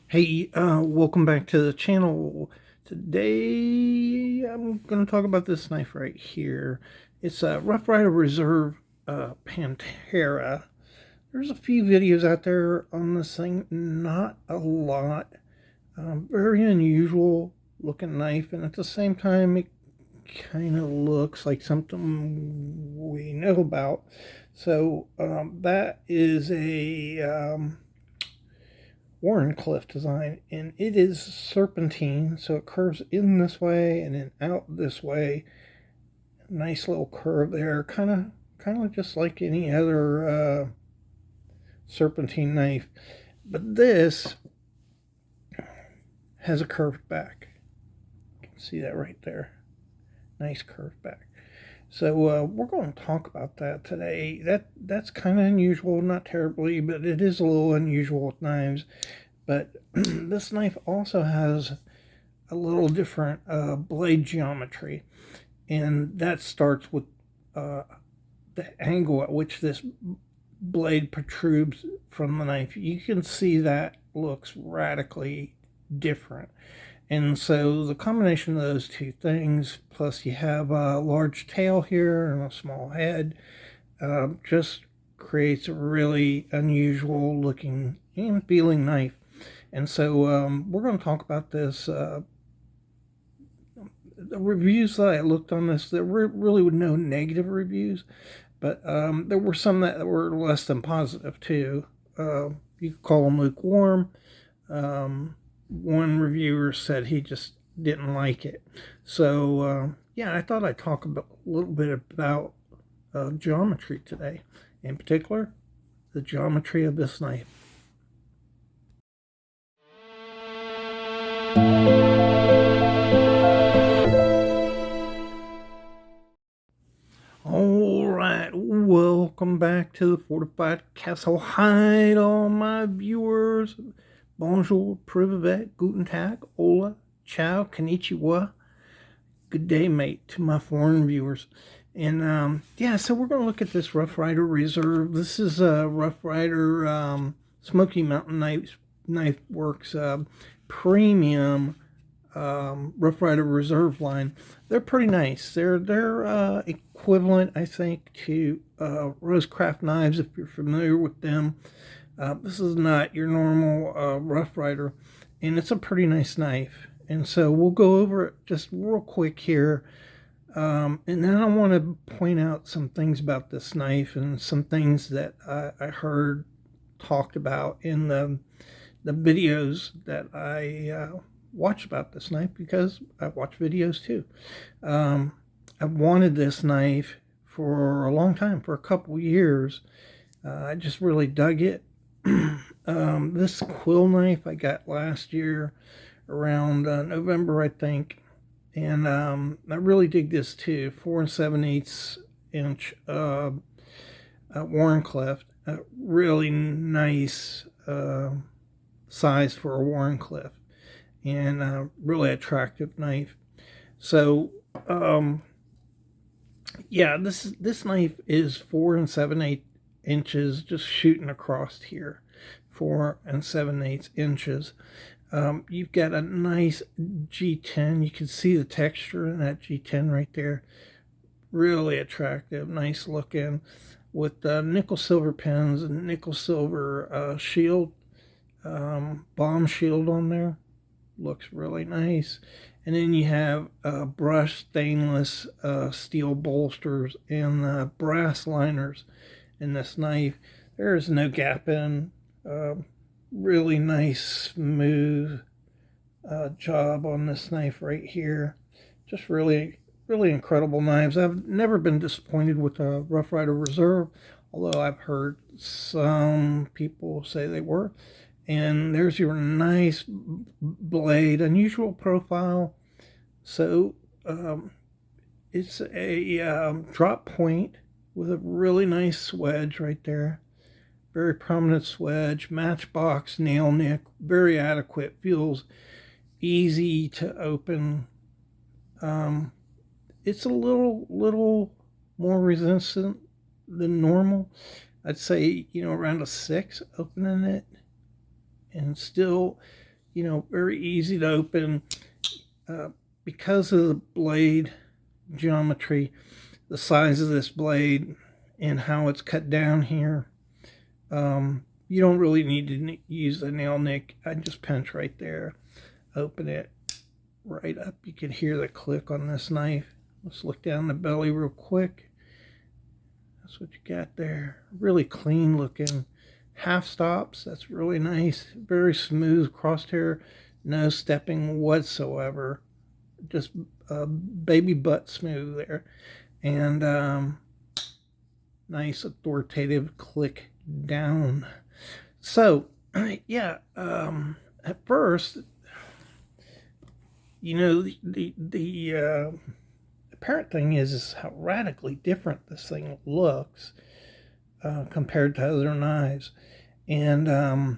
Hey, welcome back to the channel. Today I'm going to talk about this knife right here. It's a Rough Rider Reserve Pantera. There's a few videos out there on this thing, not a lot. Very unusual looking knife, and at the same time it kind of looks like something we know about. So that is a Warncliffe design, and it is serpentine, so it curves in this way and then out this way. Nice little curve there, kind of just like any other serpentine knife, but this has a curved back. You can see that right there. Nice curved back. So we're going to talk about that today. That's kind of unusual, not terribly, but it is a little unusual with knives. But this knife also has a little different blade geometry, and that starts with the angle at which this blade protrudes from the knife. You can see that looks radically different. And so the combination of those two things, plus you have a large tail here and a small head, just creates a really unusual looking and feeling knife. And so we're going to talk about this. The reviews that I looked on this, there were really no negative reviews, but there were some that were less than positive too. You could call them lukewarm. One reviewer said he just didn't like it. So yeah, I thought I'd talk a little bit about geometry today. In particular, the geometry of this knife. All right, welcome back to the Fortified Castle Hide, all my viewers. Bonjour, privet, guten tag, hola, ciao, konnichiwa. Good day, mate, to my foreign viewers. And yeah, so we're going to look at this Rough Rider Reserve. This is a Rough Rider Smoky Mountain Knife Works premium Rough Rider Reserve line. They're pretty nice. They're equivalent, I think, to Rosecraft knives if you're familiar with them. This is not your normal Rough Rider, and it's a pretty nice knife. And so we'll go over it just real quick here. And then I want to point out some things about this knife and some things that I heard talked about in the videos that I watch about this knife, because I watch videos too. I've wanted this knife for a long time, for a couple years. I just really dug it. This quill knife I got last year around November, I think, and I really dig this too. 4 7/8 inch Warncliffe, really nice size for a Warncliffe, and a really attractive knife. So yeah, this knife is 4 7/8 inches, just shooting across here. 4 7/8 inches. You've got a nice G10. You can see the texture in that G10 right there. Really attractive, nice looking, with nickel silver pins and nickel silver shield, bomb shield on there. Looks really nice. And then you have brushed stainless steel bolsters and brass liners in this knife. There is no gap in. Really nice, smooth job on this knife right here. Just really incredible knives. I've never been disappointed with a Rough Rider Reserve, although I've heard some people say they were. And there's your nice blade, unusual profile. So it's a drop point with a really nice swedge right there. Very prominent swedge, matchbox nail nick, very adequate, feels easy to open. It's a little more resistant than normal. I'd say, around a 6 opening it, and still very easy to open. Because of the blade geometry, the size of this blade, and how it's cut down here, you don't really need to use the nail nick. I just pinch right there, open it right up. You can hear the click on this knife. Let's look down the belly real quick. That's what you got there. Really clean looking half stops. That's really nice. Very smooth crosshair. No stepping whatsoever. Just baby butt smooth there. And nice authoritative click down. So, yeah, at first, the apparent thing is how radically different this thing looks compared to other knives. And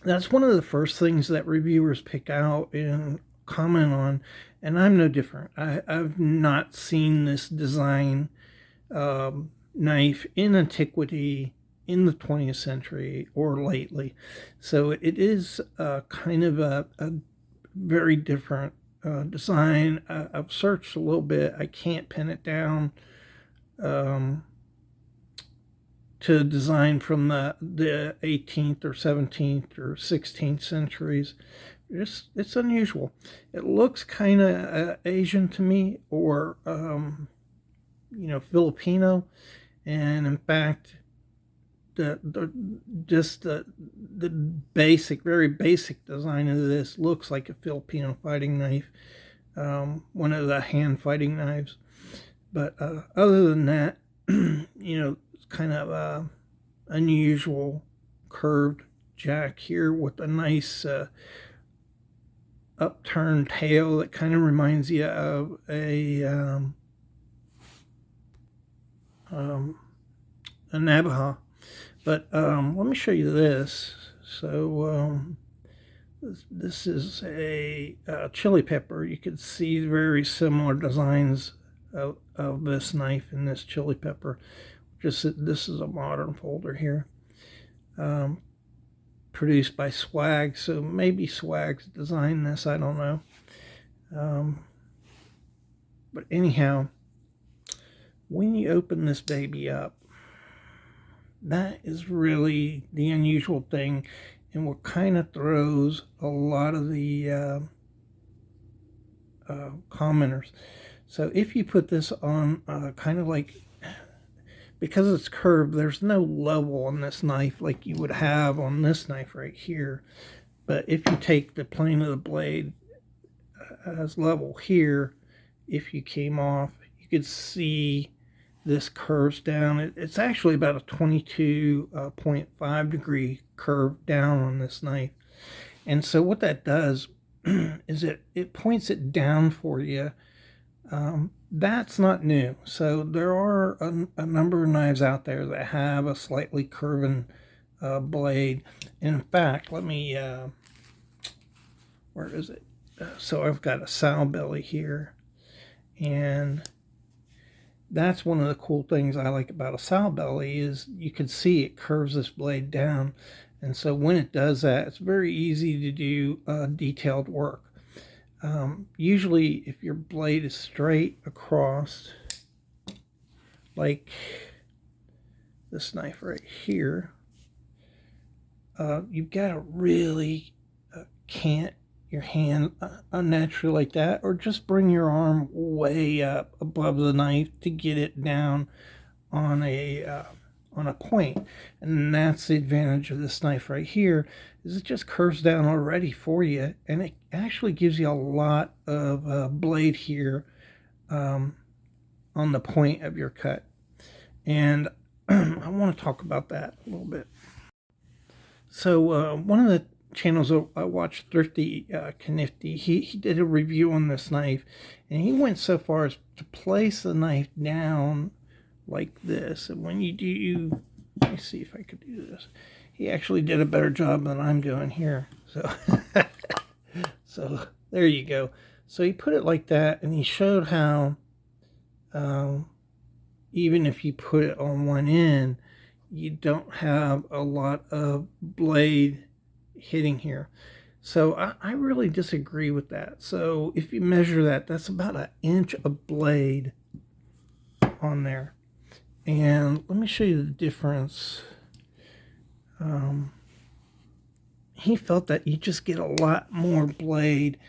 that's one of the first things that reviewers pick out and comment on. And I'm no different. I've not seen this design knife in antiquity, in the 20th century, or lately. So it is kind of a very different design. I've searched a little bit. I can't pin it down to design from the 18th or 17th or 16th centuries. It's unusual. It looks kind of Asian to me, or Filipino, and in fact, the basic, very basic design of this looks like a Filipino fighting knife, one of the hand fighting knives. But other than that, it's kind of unusual curved jack here with a nice upturned tail that kind of reminds you of a Navajo. But let me show you this. So this is a chili pepper. You can see very similar designs of this knife and this chili pepper. This is a modern folder here, produced by Swag. So maybe Swag's designed this. I don't know. But anyhow, when you open this baby up, that is really the unusual thing, and what kind of throws a lot of the commenters. So if you put this on kind of like, because it's curved, there's no level on this knife like you would have on this knife right here. But if you take the plane of the blade as level here, if you came off, you could see this curves down. It's actually about a 22.5 degree curve down on this knife. And so what that does is it points it down for you. That's not new. So there are a number of knives out there that have a slightly curving blade. In fact, let me, where is it? So I've got a sow belly here, and that's one of the cool things I like about a sow belly is you can see it curves this blade down. And so when it does that, it's very easy to do detailed work. Usually if your blade is straight across, like this knife right here, you've got to really cant your hand unnaturally like that, or just bring your arm way up above the knife to get it down on a point. And that's the advantage of this knife right here, is it just curves down already for you, and it actually gives you a lot of blade here on the point of your cut. And I want to talk about that a little bit. So one of the channels I watched, Thrifty Knifty, he did a review on this knife, and he went so far as to place the knife down like this. And when you do, let me see if I could do this. He actually did a better job than I'm doing here. So so there you go. So he put it like that, and he showed how even if you put it on one end, you don't have a lot of blade hitting here. So I really disagree with that. So if you measure that, that's about an inch of blade on there. And let me show you the difference. He felt that you just get a lot more blade,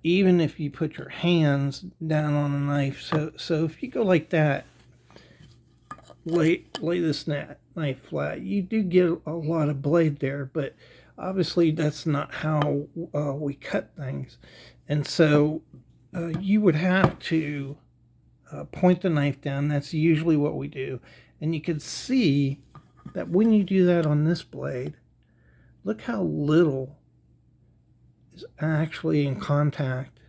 even if you put your hands down on a knife. So if you go like that, lay this knife flat, you do get a lot of blade there, but obviously that's not how we cut things. And so you would have to point the knife down. That's usually what we do. And you can see that when you do that on this blade, look how little is actually in contact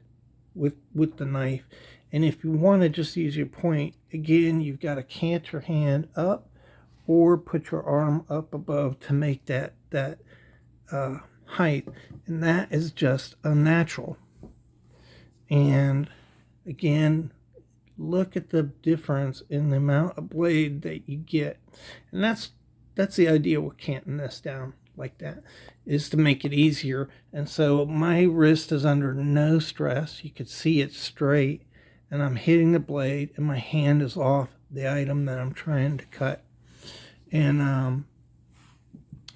with the knife. And if you want to just use your point, again, you've got to cant your hand up or put your arm up above to make that height. And that is just unnatural. And again, look at the difference in the amount of blade that you get. And that's the idea with canting this down like that, is to make it easier. And so my wrist is under no stress. You can see it's straight, and I'm hitting the blade, and my hand is off the item that I'm trying to cut. And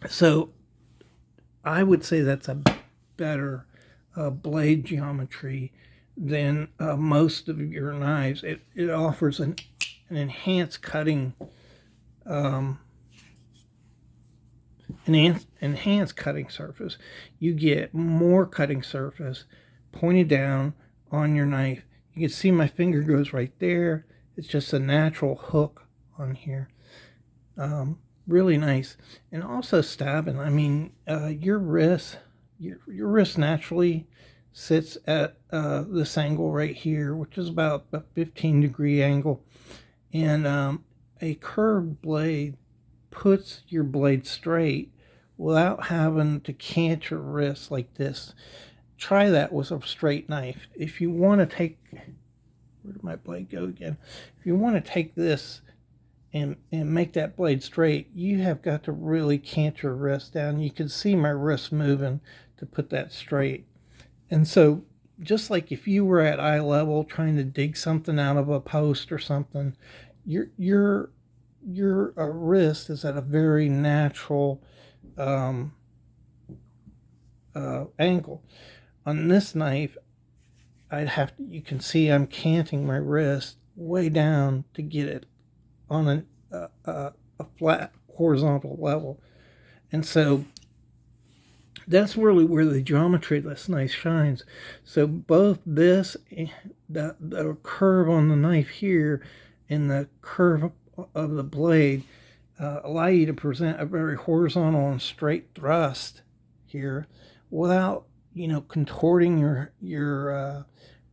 so I would say that's a better blade geometry than most of your knives. It offers an enhanced cutting enhanced cutting surface. You get more cutting surface pointed down on your knife. You can see my finger goes right there. It's just a natural hook on here. Really nice. And also stabbing. I mean, your wrist naturally sits at this angle right here, which is about a 15-degree angle. And a curved blade puts your blade straight without having to cant your wrist like this. Try that with a straight knife. If you want to take, where did my blade go again? If you want to take this and make that blade straight, you have got to really cant your wrist down. You can see my wrist moving to put that straight. And so just like if you were at eye level trying to dig something out of a post or something, your wrist is at a very natural angle. On this knife, you can see I'm canting my wrist way down to get it on a flat horizontal level. And so that's really where the geometry of this knife shines. So both this, the curve on the knife here, and the curve of the blade allow you to present a very horizontal and straight thrust here without, contorting your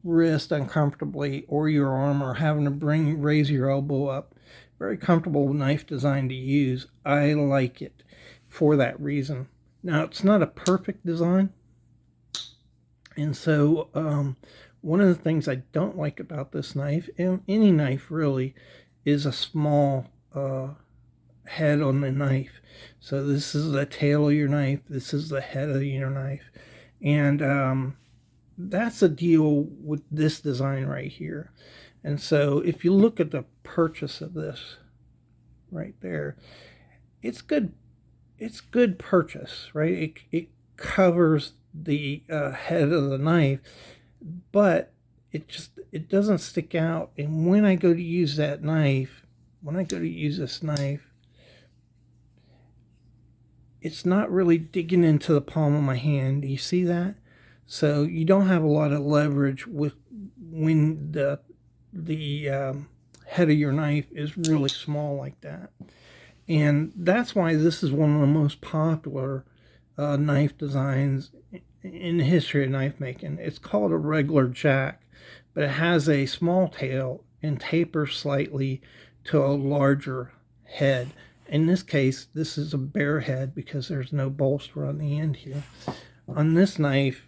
wrist uncomfortably, or your arm, or having to raise your elbow up. Very comfortable knife design to use. I like it for that reason. Now, it's not a perfect design, and so one of the things I don't like about this knife, and any knife really, is a small head on the knife. So this is the tail of your knife, this is the head of your knife, and that's the deal with this design right here. And so if you look at the purchase of this right there, it's good purchase, right? It covers the head of the knife, but it doesn't stick out. And when I go to use this knife, it's not really digging into the palm of my hand. Do you see that? So you don't have a lot of leverage when the head of your knife is really small like that. And that's why this is one of the most popular knife designs in the history of knife making. It's called a regular jack, but it has a small tail and tapers slightly to a larger head. In this case, this is a bare head because there's no bolster on the end here. On this knife,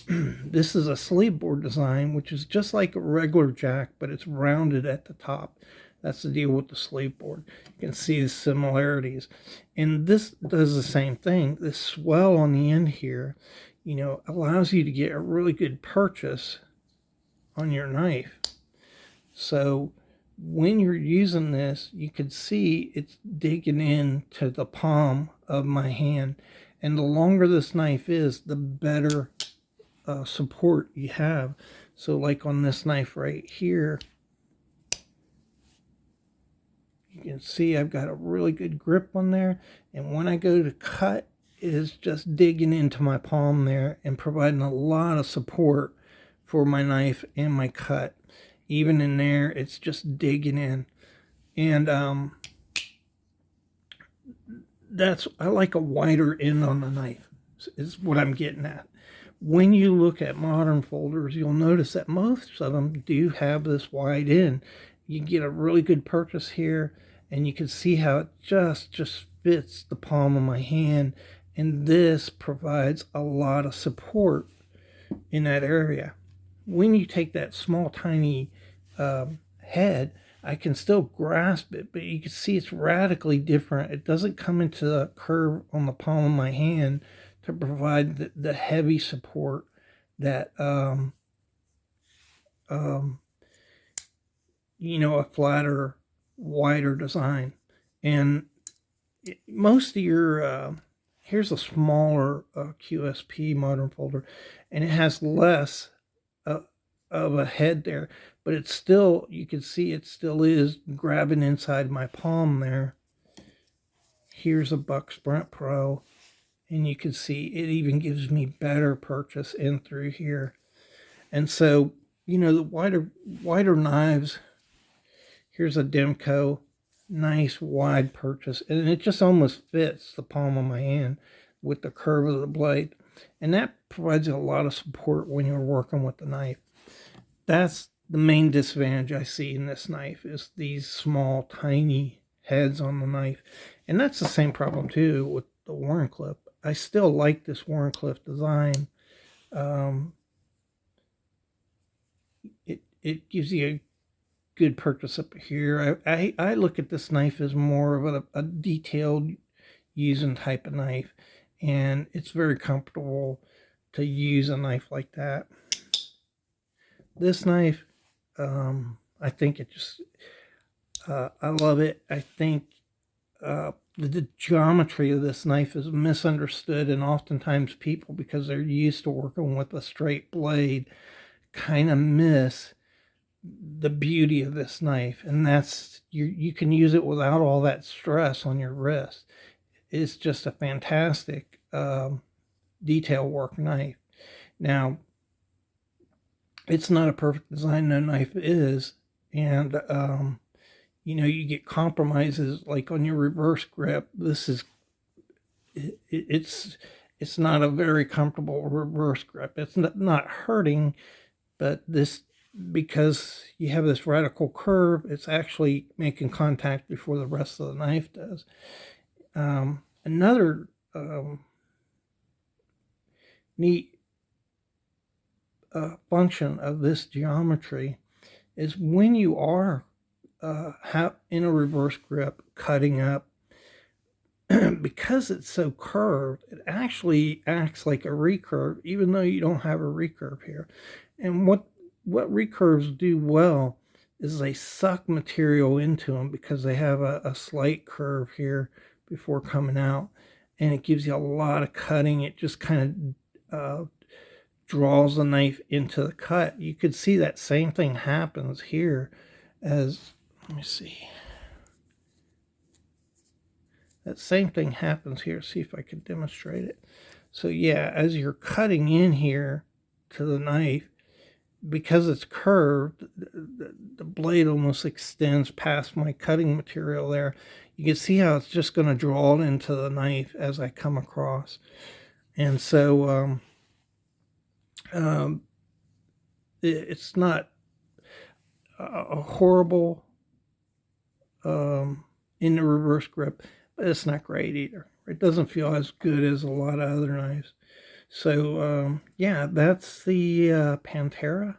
this is a sleeve bore design, which is just like a regular jack, but it's rounded at the top. That's the deal with the slave board. You can see the similarities. And this does the same thing. This swell on the end here, allows you to get a really good purchase on your knife. So when you're using this, you can see it's digging into the palm of my hand. And the longer this knife is, the better support you have. So like on this knife right here, you can see I've got a really good grip on there. And when I go to cut, it is just digging into my palm there and providing a lot of support for my knife and my cut. Even in there, it's just digging in. And I like a wider end on the knife, is what I'm getting at. When you look at modern folders, you'll notice that most of them do have this wide end. You get a really good purchase here, and you can see how it just fits the palm of my hand, and this provides a lot of support in that area. When you take that small, tiny head, I can still grasp it, but you can see it's radically different. It doesn't come into the curve on the palm of my hand to provide the heavy support that a flatter, wider design. And most of your here's a smaller QSP modern folder, and it has less of a head there, but it's still, you can see it still is grabbing inside my palm there. Here's a Buck Sprint Pro, and you can see it even gives me better purchase in through here. And so, the wider knives, here's a Demco, nice wide purchase, and it just almost fits the palm of my hand with the curve of the blade, and that provides a lot of support when you're working with the knife. That's the main disadvantage I see in this knife, is these small, tiny heads on the knife. And that's the same problem, too, with the Wharncliffe. I still like this Wharncliffe design. It gives you a good purchase up here. I look at this knife as more of a detailed using type of knife. And it's very comfortable to use a knife like that. This knife, I think it just, I love it. I think the geometry of this knife is misunderstood, and oftentimes people, because they're used to working with a straight blade, kind of miss the beauty of this knife. And that's, you can use it without all that stress on your wrist. It's just a fantastic detail work knife. Now, it's not a perfect design, no knife is, and you get compromises like on your reverse grip. This is, it's not a very comfortable reverse grip. It's not hurting, but this, because you have this radical curve, it's actually making contact before the rest of the knife does. Another neat function of this geometry is when you are in a reverse grip cutting up, because it's so curved, it actually acts like a recurve, even though you don't have a recurve here. And what recurves do well is they suck material into them, because they have a slight curve here before coming out, and it gives you a lot of cutting. It just kind of draws the knife into the cut. You could see that same thing happens here as, let me see, that same thing happens here. See if I can demonstrate it. So yeah, as you're cutting in here to the knife, because it's curved, the blade almost extends past my cutting material there. You can see how it's just going to draw it into the knife as I come across. And so it's not a horrible in the reverse grip, but it's not great either. It doesn't feel as good as a lot of other knives. So yeah, that's the Pantera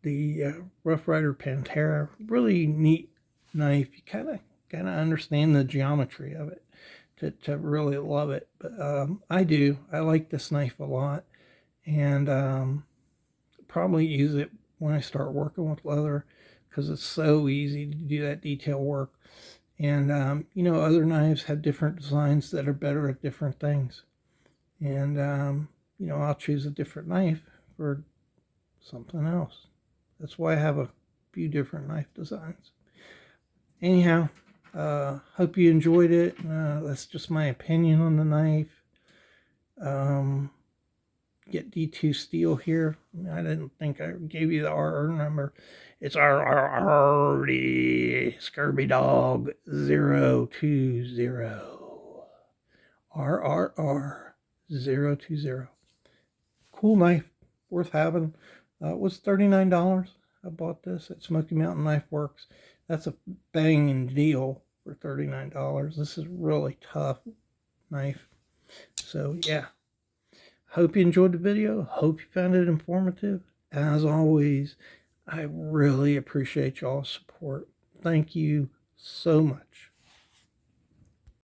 the Rough Rider Pantera. Really neat knife. You kind of understand the geometry of it to really love it. But I do. I like this knife a lot, and probably use it when I start working with leather because it's so easy to do that detail work. And other knives have different designs that are better at different things. And I'll choose a different knife for something else. That's why I have a few different knife designs. Anyhow, hope you enjoyed it. That's just my opinion on the knife. Get D2 steel here. I didn't think I gave you the RR number. It's RRRD Scurvy Dog 020. RRR 020. Cool knife, worth having. It was $39. I bought this at Smoky Mountain Knife Works. That's a banging deal for $39. This is really tough knife. So yeah, hope you enjoyed the video. Hope you found it informative. As always, I really appreciate y'all's support. Thank you so much.